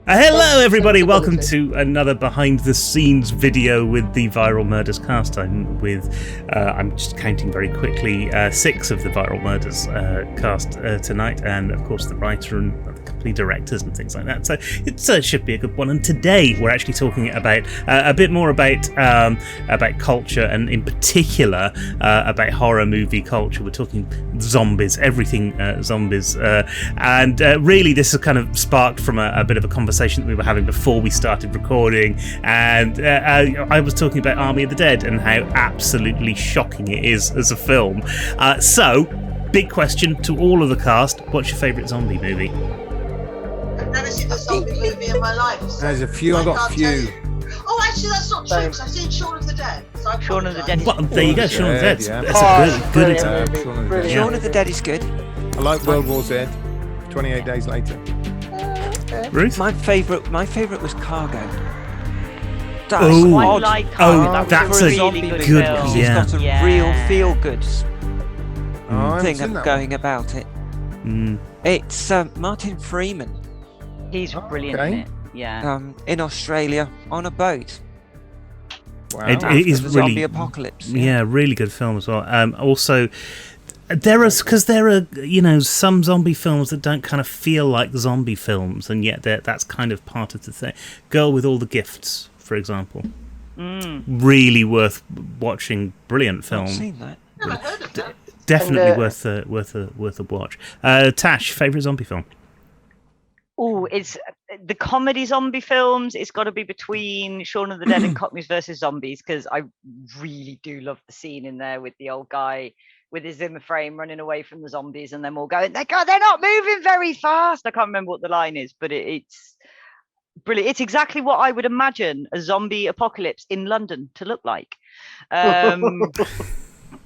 Hello, everybody. Welcome to another behind-the-scenes video with the Viral Murders cast. I'm just counting very quickly, 6 of the Viral Murders cast tonight, and of course the writer and the company directors and things like that. So it should be a good one. And today we're actually talking about a bit more about culture, and in particular about horror movie culture. We're talking zombies, everything zombies, and really this is kind of sparked from a bit of a conversation that we were having before we started recording, and I was talking about Army of the Dead and how absolutely shocking it is as a film. So, big question to all of the cast: what's your favourite zombie movie? I've never seen a zombie movie in my life. So there's a few. I've got a few. Oh, actually, that's not true, because I've seen Shaun of the Dead. So Shaun of the Dead. Well, there you go, Shaun of the Dead. Yeah. That's a good example. Shaun of the Dead is good. I like World War Z. 28 Days Later. Ruth? My favourite was Cargo. Oh, I like Cargo. That's a a really good film. one. Yeah. It's got a real feel-good thing that going about it. It's Martin Freeman. He's brilliant in it. Yeah. In Australia on a boat. Wow. It is the really zombie apocalypse. Yeah, really good film as well. Also, there are some zombie films that don't kind of feel like zombie films, and yet that's kind of part of the thing. Girl with All the Gifts, for example, really worth watching. Brilliant film. I've seen that. Never heard of that. Definitely worth a watch. Tash, favorite zombie film? Oh, it's the comedy zombie films. It's got to be between Shaun of the Dead and Cockneys versus Zombies, because I really do love the scene in there with the old guy with his Zimmer frame running away from the zombies, and them all going, they're not moving very fast. I can't remember what the line is, but it's brilliant. It's exactly what I would imagine a zombie apocalypse in London to look like.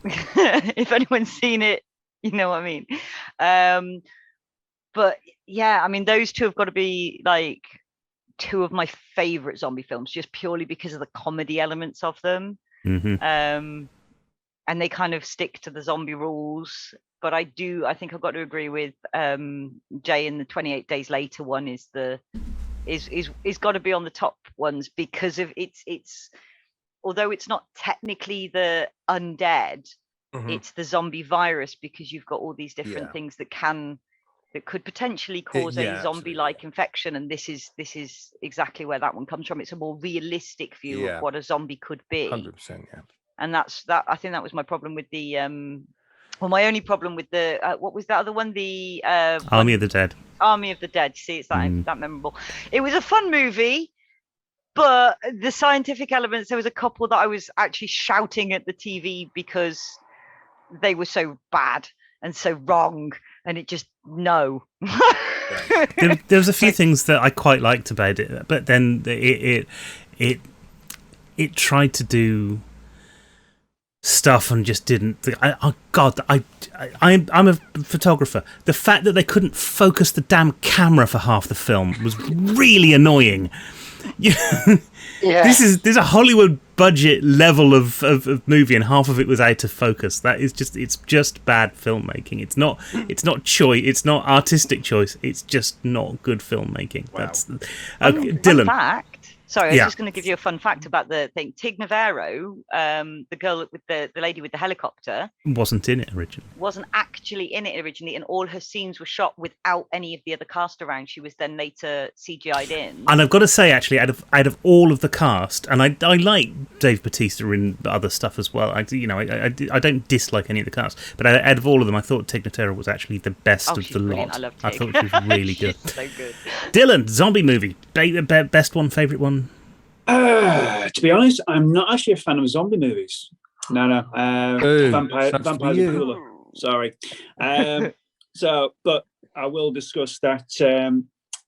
If anyone's seen it, you know what I mean. But yeah, I mean, those two have got to be like two of my favorite zombie films, just purely because of the comedy elements of them. And they kind of stick to the zombie rules. But I think I've got to agree with Jay, in the 28 Days Later one is got to be on the top ones, because of it's although it's not technically the undead, it's the zombie virus, because you've got all these different things that could potentially cause a zombie-like infection, and this is exactly where that one comes from. It's a more realistic view of what a zombie could be. 100%, yeah. And that's that. I think that was my problem with the my only problem with the what was that other one? The Army of the Dead. Army of the Dead. See, it's that memorable. It was a fun movie, but the scientific elements, there was a couple that I was actually shouting at the TV because they were so bad and so wrong, and it just no. There was a few things that I quite liked about it, but then it tried to do stuff and just didn't. I'm a photographer. The fact that they couldn't focus the damn camera for half the film was really annoying. This is a Hollywood budget level of movie, and half of it was out of focus. It's just bad filmmaking. It's not choice. It's not artistic choice. It's just not good filmmaking. Wow. That's Dylan. Fact. Sorry, I was just going to give you a fun fact about the thing. Tig Notaro, the girl with the lady with the helicopter, wasn't in it originally. Wasn't actually in it originally, and all her scenes were shot without any of the other cast around. She was then later CGI'd in. And I've got to say, actually, out of all of the cast, and I like Dave Bautista in other stuff as well. I don't dislike any of the cast, but out of all of them, I thought Tig Notaro was actually the best of the brilliant. lot. I love Tig. I thought she was really good. So good. Dylan, zombie movie, best one, favourite one. To be honest, I'm not actually a fan of zombie movies. No. Vampires are cooler. Sorry. But I will discuss that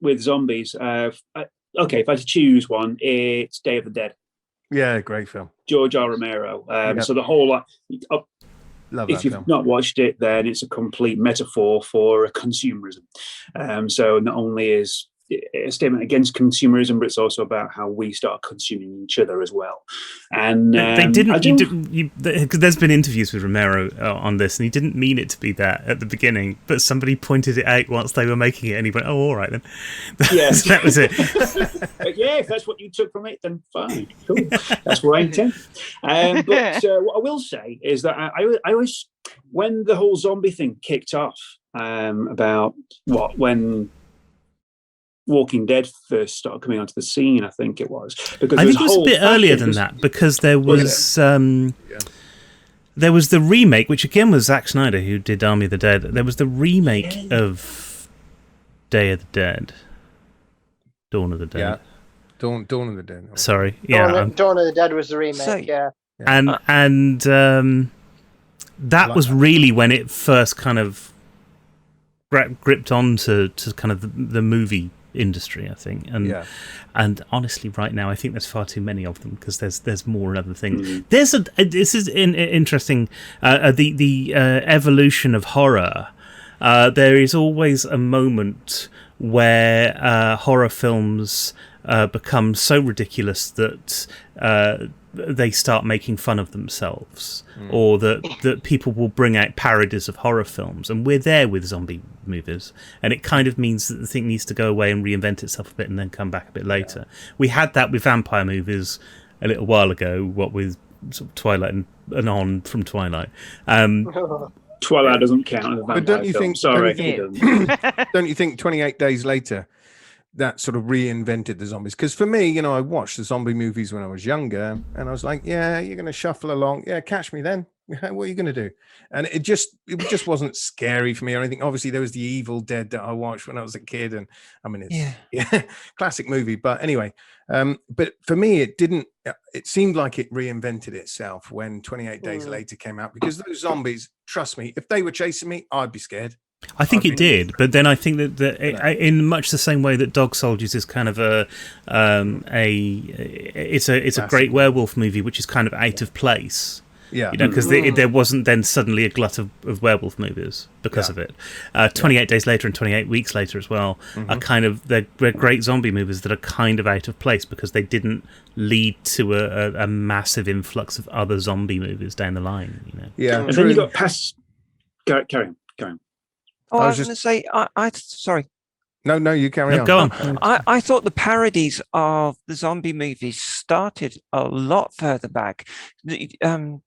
with zombies. If I had to choose one, it's Day of the Dead. Yeah, great film. George R. Romero. So the whole lot. If you've not watched it, then it's a complete metaphor for consumerism. So not only is a statement against consumerism, but it's also about how we start consuming each other as well. And they didn't. Because there's been interviews with Romero on this, and he didn't mean it to be that at the beginning, but somebody pointed it out once they were making it, and he went, "Oh, all right then." Yes, that was it. Yeah, if that's what you took from it, then fine, cool. That's what I intend. But what I will say is that I always, when the whole zombie thing kicked off, about when Walking Dead first started coming onto the scene, I think it was. Because I think it was a bit earlier than that, because there was there was the remake, which again was Zack Snyder who did Army of the Dead. There was the remake of Day of the Dead, Dawn of the Dead. Yeah, Dawn of the Dead. Sorry, Dawn of the Dead was the remake. And that was really when it first kind of gripped on to kind of the movie industry, I think, and honestly, right now, I think there's far too many of them, because there's more and other things. This is interesting. The evolution of horror. There is always a moment where horror films become so ridiculous that they start making fun of themselves, or that people will bring out parodies of horror films, and we're there with zombie movies, and it kind of means that the thing needs to go away and reinvent itself a bit and then come back a bit later. We had that with vampire movies a little while ago, what with sort of Twilight and on from Twilight. Twilight doesn't count as a vampire but don't you film. think? Sorry, Don't you think 28 Days Later that sort of reinvented the zombies? Because for me, I watched the zombie movies when I was younger, and I was like, yeah, you're going to shuffle along. Yeah, catch me then. What are you going to do? And it just wasn't scary for me or anything. Obviously, there was the Evil Dead that I watched when I was a kid, and I mean, it's classic movie. But anyway, but for me, it didn't. It seemed like it reinvented itself when 28 Days Later came out, because those zombies, trust me, if they were chasing me, I'd be scared. I think it did, but then I think that in much the same way that Dog Soldiers is kind of it's a great werewolf movie, which is kind of out of place. Yeah, because there wasn't then suddenly a glut of werewolf movies because of it. 28 Days Later and 28 Weeks Later as well are kind of they're great zombie movies that are kind of out of place because they didn't lead to a massive influx of other zombie movies down the line. Yeah, and then you got past. Carry on. Oh, I was going to say, I sorry. No, you carry on. Go on. I thought the parodies of the zombie movies started a lot further back. Do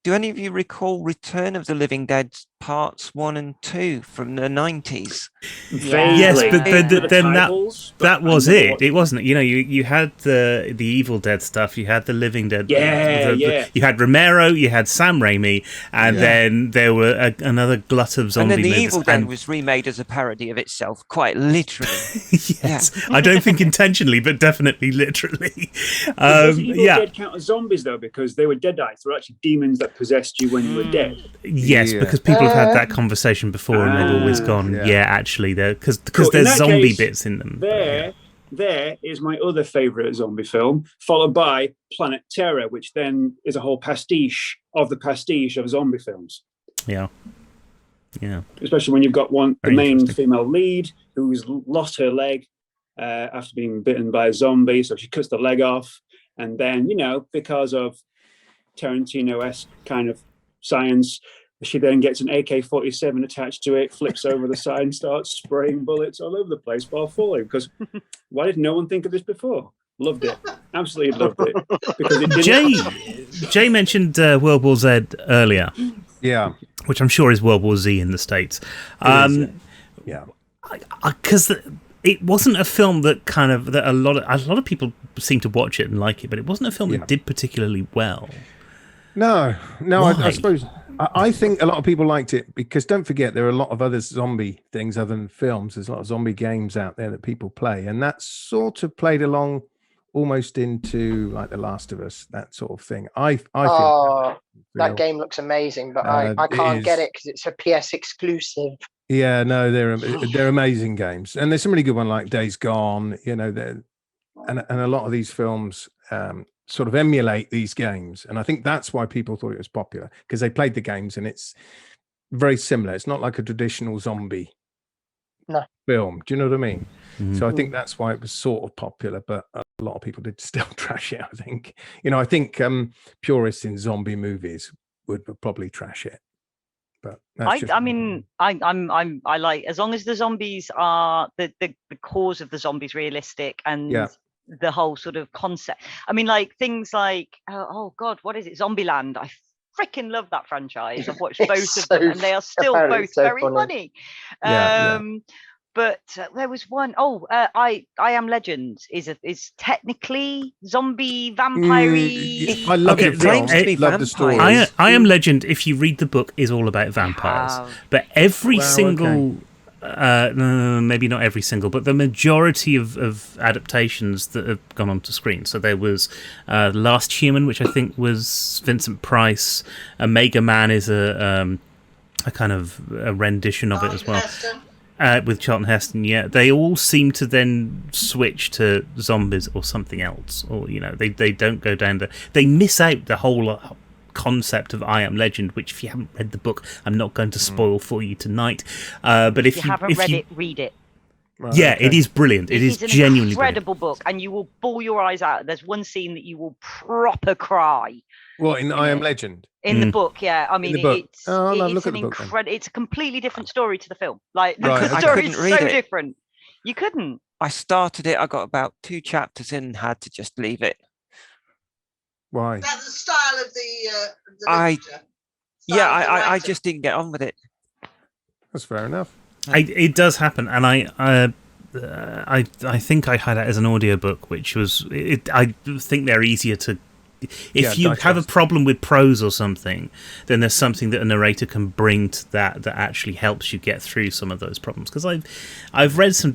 any of you recall Return of the Living Dead Parts 1 and 2 from the 90s? Yes, but then that was it. It wasn't. You had the Evil Dead stuff. You had the Living Dead. You had Romero. You had Sam Raimi, and then there were another glut of zombie movies. And then the Evil Dead was remade as a parody of itself, quite literally. Yes, I don't think intentionally, but definitely literally. Does Evil Dead count as zombies though? Because they were deadites. They were actually demons that possessed you when you were dead. Yes, because people have had that conversation before, and they've always gone, actually, because there's zombie bits in them. There is my other favourite zombie film, followed by Planet Terror, which then is a whole pastiche of zombie films. Yeah. Especially when you've got the main female lead who's lost her leg after being bitten by a zombie, so she cuts the leg off, and then because of Tarantino-esque kind of science, she then gets an AK-47 attached to it, flips over the side, and starts spraying bullets all over the place while falling. Because why did no one think of this before? Loved it. Absolutely loved it. Because it didn't... Jay mentioned World War Z earlier. Yeah. Which I'm sure is World War Z in the States. Because it wasn't a film that a lot of people seem to watch it and like it, but it wasn't a film that did particularly well. No, I suppose... I think a lot of people liked it because don't forget there are a lot of other zombie things other than films. There's a lot of zombie games out there that people play, and that sort of played along almost into like The Last of Us, that sort of thing. I feel that game looks amazing, but I can't get it because it's a PS exclusive. Yeah, no, they're amazing games, and there's some really good one like Days Gone. And a lot of these films sort of emulate these games, and I think that's why people thought it was popular, because they played the games and it's very similar. It's not like a traditional zombie film. Do you know what I mean? So I think that's why it was sort of popular, but a lot of people did still trash it. I think, I think purists in zombie movies would probably trash it. But I'm like, as long as the zombies are the cause of the zombies realistic, and the whole sort of concept. I mean, like things like oh god, what is it? Zombieland. I freaking love that franchise. I've watched both of them, and they are still both very funny. But there was one. I Am Legend is technically zombie vampire. I love it. Claims to be vampires. The story. I Am Legend, if you read the book, is all about vampires. But every single, maybe not every single, but the majority of adaptations that have gone onto screen. So there was Last Human, which I think was Vincent Price. Mega Man is a kind of a rendition of it as well. With Charlton Heston, they all seem to then switch to zombies or something else, or they don't go down they miss out the whole concept of I Am Legend, which if you haven't read the book, I'm not going to spoil for you tonight. But if you haven't read it, read it. Right, it is brilliant. It is genuinely incredible book, and you will bawl your eyes out. There's one scene that you will proper cry. What in I Am Legend? In the book, I mean, it's it's an incredible. It's a completely different story to the film. Like the story is so different. You couldn't. I started it. I got about 2 chapters in, and had to just leave it. Why? Is that the style of the I just didn't get on with it. That's fair enough. It does happen, and I think I had it as an audiobook, which was I think they're easier to. If you have a problem with prose or something, then there's something that a narrator can bring to that actually helps you get through some of those problems. Because I've read some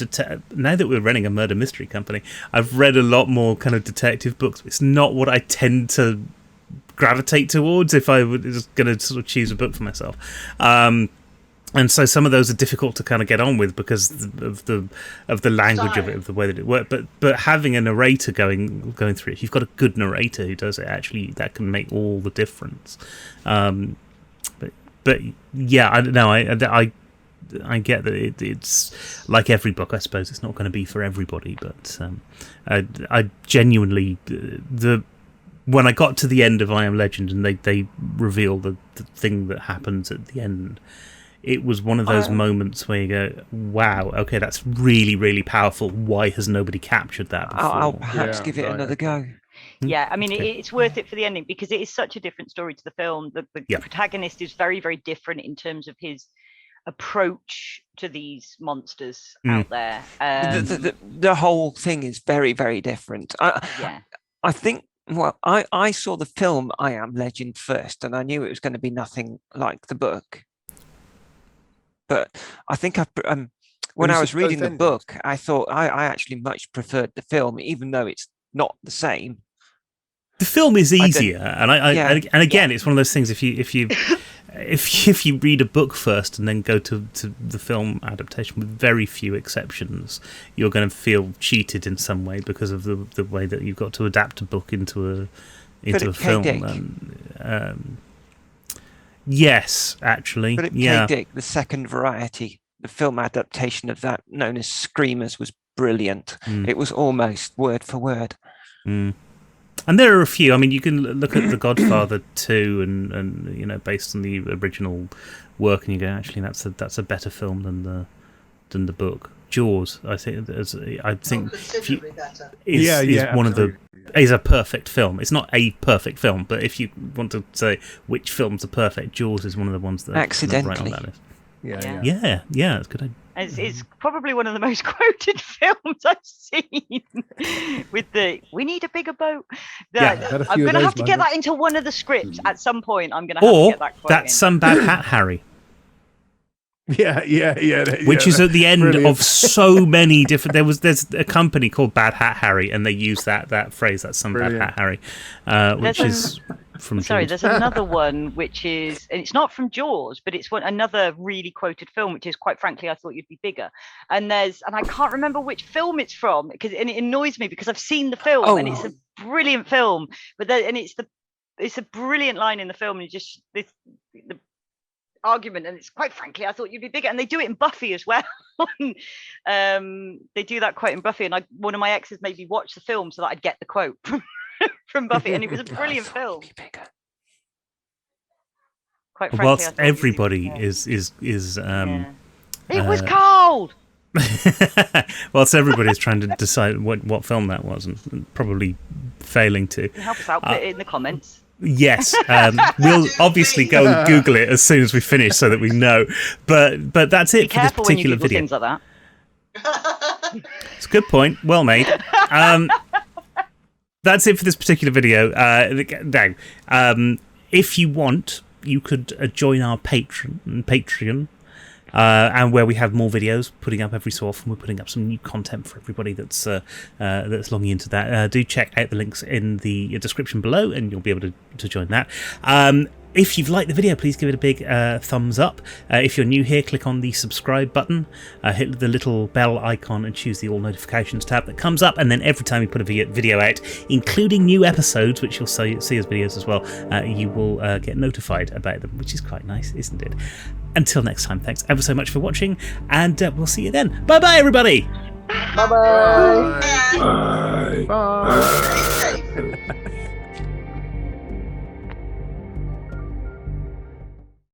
now that we're running a murder mystery company, I've read a lot more kind of detective books. It's not what I tend to gravitate towards if I was going to sort of choose a book for myself. And so some of those are difficult to kind of get on with because of the language of it, of the way that it works. But having a narrator going through it, if you've got a good narrator who does it, actually that can make all the difference. But yeah, I don't know. I get that it's like every book. I suppose it's not going to be for everybody, but I genuinely when I got to the end of I Am Legend and they reveal the thing that happens at the end. It was one of those moments where you go, wow, okay, that's really, really powerful. Why has nobody captured that before? I'll perhaps give it another go. Yeah, I mean, it's worth it for the ending because it is such a different story to the film. The protagonist is very, very different in terms of his approach to these monsters out there. The whole thing is very, very different. I think, I saw the film I Am Legend first, and I knew it was going to be nothing like the book. But I think when I was reading the book, I thought I actually much preferred the film, even though it's not the same. The film is easier, and again, it's one of those things. If you read a book first and then go to the film adaptation, with very few exceptions, you're going to feel cheated in some way because of the way that you've got to adapt a book into a film. Yes, actually. Philip K. Dick, the second variety, the film adaptation of that, known as Screamers, was brilliant. It was almost word for word. And there are a few. I mean, you can look at The Godfather 2 and based on the original work, and you go, actually, that's a better film than the book. Jaws, I think, considerably better. Is one of the. Is a perfect film. It's not a perfect film, but if you want to say which films are perfect, Jaws is one of the ones that accidentally right on that list. Yeah, it's good. It's probably one of the most quoted films I've seen. With we need a bigger boat. I'm going to have to get that into one of the scripts at some point. I'm going to have to get that quote that's Some Bad Hat Harry. Yeah. Which is at the end of so many different. There's a company called Bad Hat Harry, and they use that phrase. That's Some Bad Hat Harry, which is from. Jaws. There's another one which is, and it's not from Jaws, but it's another really quoted film, which is, quite frankly, I thought you'd be bigger. And I can't remember which film it's from and it annoys me because I've seen the film and it's a brilliant film, it's a brilliant line in the film, and argument, and it's quite frankly, I thought you'd be bigger. And they do it in Buffy as well. They do that quote in Buffy, and one of my exes made me watch the film so that I'd get the quote from Buffy, and it was a brilliant film. Quite frankly, whilst everybody is it was cold. Whilst everybody's trying to decide what film that was, and probably failing to. Help us out, put it in the comments. Yes, we'll obviously go and Google it as soon as we finish so that we know. But that's it for this particular video. Things like that. It's a good point. Well made. That's it for this particular video. Now, if you want, you could join our Patreon. And where we have more videos putting up every so often. We're putting up some new content for everybody that's longing into that. Do check out the links in the description below, and you'll be able to join that. If you've liked the video, please give it a big thumbs up. If you're new here, click on the subscribe button, hit the little bell icon and choose the all notifications tab that comes up, and then every time we put a video out, including new episodes, which you'll see as videos as well, you will get notified about them, which is quite nice, isn't it? Until next time, thanks ever so much for watching, and we'll see you then. Bye-bye, everybody! Bye-bye! Bye. Bye.